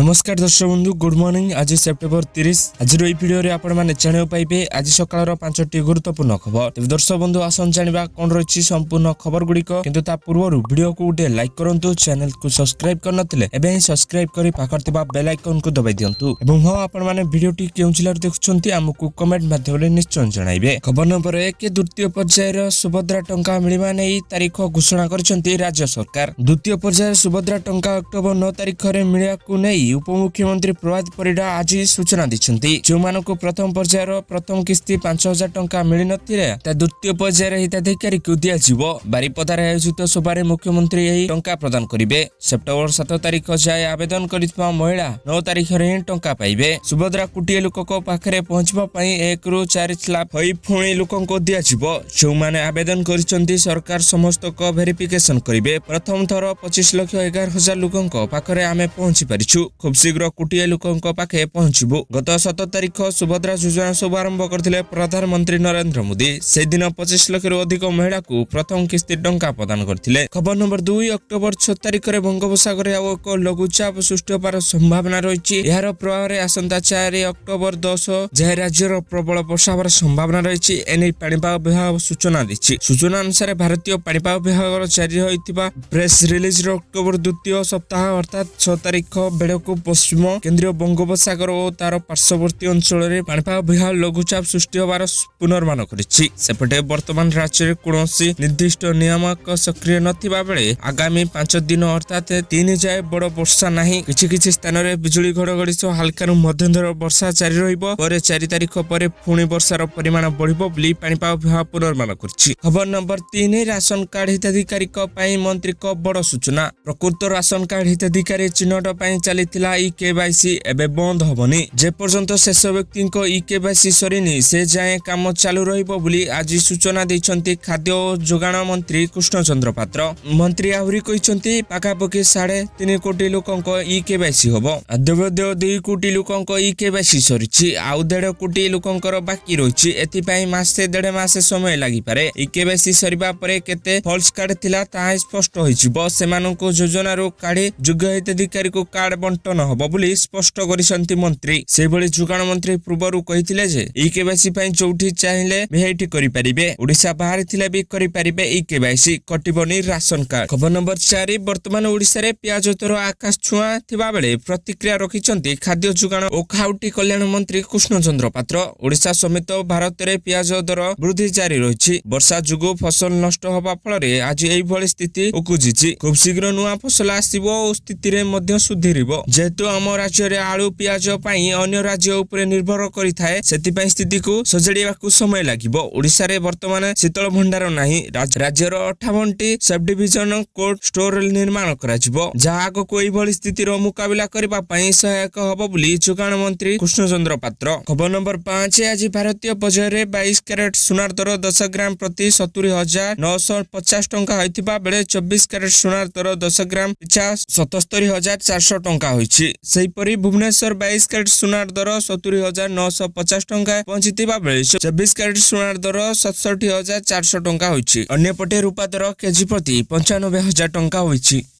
नमस्कार दर्शक बंधु गुड मॉर्निंग। आज सेप्टेम्बर 30 आज भिडियो रे आपण माने जानियो पाइबे आज सकाळर 5टी गुरुत्वपूर्ण खबर। तेबे दर्शक बंधु आसन जानिबा कोन रहिछि संपूर्ण खबर गुडी को, किंतु ता पूर्वरु वीडियो को उडे लाइक करंतु, चैनल को सब्सक्राइब करनथिले एबे सब्सक्राइब करी पाकरतिबा बेल आइकन को दबाइ दियंतु एवं हां आपण माने वीडियो टी केउ जिल्ला देखुछंती हमकु कमेंट माध्यमले निश्चय जणाइबे। खबर नंबर 1 द्वितीय पर्यायर सुभद्रा टंका मिलिबा नै तारीख घोषणा करछंती राज्य सरकार। द्वितीय पर्यायर सुभद्रा टंका अक्टोबर 9 तारीख रे मिलिया को नै उपमुख्यमंत्री प्रभात परिडा आज सूचना दिछंती। जो मानको प्रथम पर्यायर प्रथम किस्ती 5000 टंका मिलि नथिले ता द्वितीय पर्यायर हिताधिकारी को दिया जिवो। बारिपदार आयोजित सभारे मुख्यमंत्री एही टंका प्रदान करिवे। सेप्टेम्बर 7 तारीख जाय आवेदन करितबा महिला 9 तारीख रे टंका पाइबे। सुभद्रा कुटिए लोकको पाखरे पहुंचबा पई 1 रु 4 लाख होई फुणी लोकको दिया जिवो। जो माने आवेदन करिसंती सरकार समस्त को वेरिफिकेशन करिवे। प्रथम थर 25 लाख 11,000 लोकको पाखरे आमे पहुंची परिछु। खूब शीघ्र कुटिए लोकଙ୍କ पाखे पहुंचबो। गत 7 तारीख सुभद्रा योजना शुभारंभ करथिले प्रधानमंत्री नरेंद्र मोदी। से दिन 25 लाख रु अधिक महिला को प्रथम किस्ती टंका प्रदान करथिले। खबर नंबर 2 अक्टोबर 6 तारीख रे बंगोपसागर रे एक लघुचाप सृष्टि होबार संभावना रहिछि। एहार प्रभाव रे आसंता 4 अक्टोबर 10 जाय राज्यर प्रबल वर्षा होबार संभावना रहिछि। एनै पाणीपाग विभाग सूचना दिछि। सूचना अनुसार भारतीय पाणीपाग विभाग जारी होइतिबा प्रेस रिलीज रो अक्टोबर द्वितीय सप्ताह अर्थात 6 तारीख बेड़को पश्चिम केंद्रीय बंगोपसागर और तार पार्श्ववर्ती अंचल रे पाणीपाग विभाग लघुचाप सृष्टि होबार पुनर्मान करिछि। सेपटे वर्तमान राज्य रे कोनोसी निर्दिष्ट नियामक सक्रिय नथिबा बेले आगामी 5 दिन अर्थात 3 जाय बड़ वर्षा नाही। किछि स्थान रे बिजुली घड़घड़ी सह हल्का रु मध्यम वर्षा जारी रहिबो। पर 4 तारीख पर पुणी वर्षार परिमाण बढ़िबो बोली पाणीपाग विभाग पुनर्मान करिछि। खबर नंबर 3 राशन कार्ड हिताधिकारी को पई मंत्री को बड़ सूचना। प्रकृत राशन कार्ड हिताधिकारी चिन्हट पई चलीथिला केवाईसी एबे बंद होबनी। जे पर्यंत शेष व्यक्ति को केवाईसी सरीनी से जाए काम चालू रहिबो बोली आज सूचना दैछंती खाद्य और जोगाण मंत्री कृष्णचंद्र पात्र। मंत्री आहुरी कहिसंती पाखापाखि 3.5 कोटी लोकंको केवाईसी होबो। अद्यवद्य 2 कोटी लोकंको केवाईसी सरीछि। आउ 1.5 कोटी लोकंकर बाकी रहिछि। एथि पई मासे 1.5 मास समय लागि पारे। केवाईसी सरीबा परे केते फॉल्स कार्ड थिला ता स्पष्ट होइजिबो। सेमाननको योजना रो काढे योग्य हिताधिकारी को कार्ड बंटन होबो बोली स्पष्ट करिसंती मंत्री। से भली जुगाण मंत्री पूर्वरु कहिथिले जे केवाईसी पई चौठी चाहिले भेटी करि परिबे। ओडिसा बाहर थिले भी करि परिबे केवाईसी कटिबनी राशन कार्ड। खबर नंबर 4 वर्तमान ओडिसा रे प्याज दर आकाश छुआ थिबा बेले प्रतिक्रिया रखिसंती खाद्य जुगाण ओ खाउटी कल्याण मंत्री कृष्णचंद्र पात्र। ओडिसा समेत भारत रे प्याज दर वृद्धि जारी रहिछि। वर्षा जुगु फसल नष्ट होबा फल रे आज एई भली स्थिति उकुजिछि। खूब शीघ्र नुआ फसल आसीबो ओ स्थिति रे मध्य सुधिरिबो। जेतु हम राज्य रे आलू प्याज पई अन्य राज्य उपरे निर्भर करिथाए सेति पई स्थिति को सजड़िबाकू समय लागिबो। ओडिसा रे वर्तमान शीतल भंडार नाही। राज्यर 58टी सब डिविजन कोल्ड स्टोर निर्माण कराजिबो, जहा को एई भली स्थिति रो मुकाबिला करबा पई सहायक होबो बोली जोगाण मंत्री कृष्णचंद्र पात्र। खबर नंबर 5 आज भारतीय बजार रे 22 कैरेट सुनार दर 10 ग्राम प्रति 70,950 टंका होइतिबा बेले 24 कैरेट सुनार दर 10 ग्राम पिछा 77,400 टंका होइछि। सेहीपरि भुवनेश्वर 22 कैरेट सुनार दर 70,950 टंका पहुंचितिबा बेले 24 कैरेट सुनार दर 67,400 टंका होइछि। अन्यपटे रूपा दर केजी प्रति 95,000 टंका होइछि।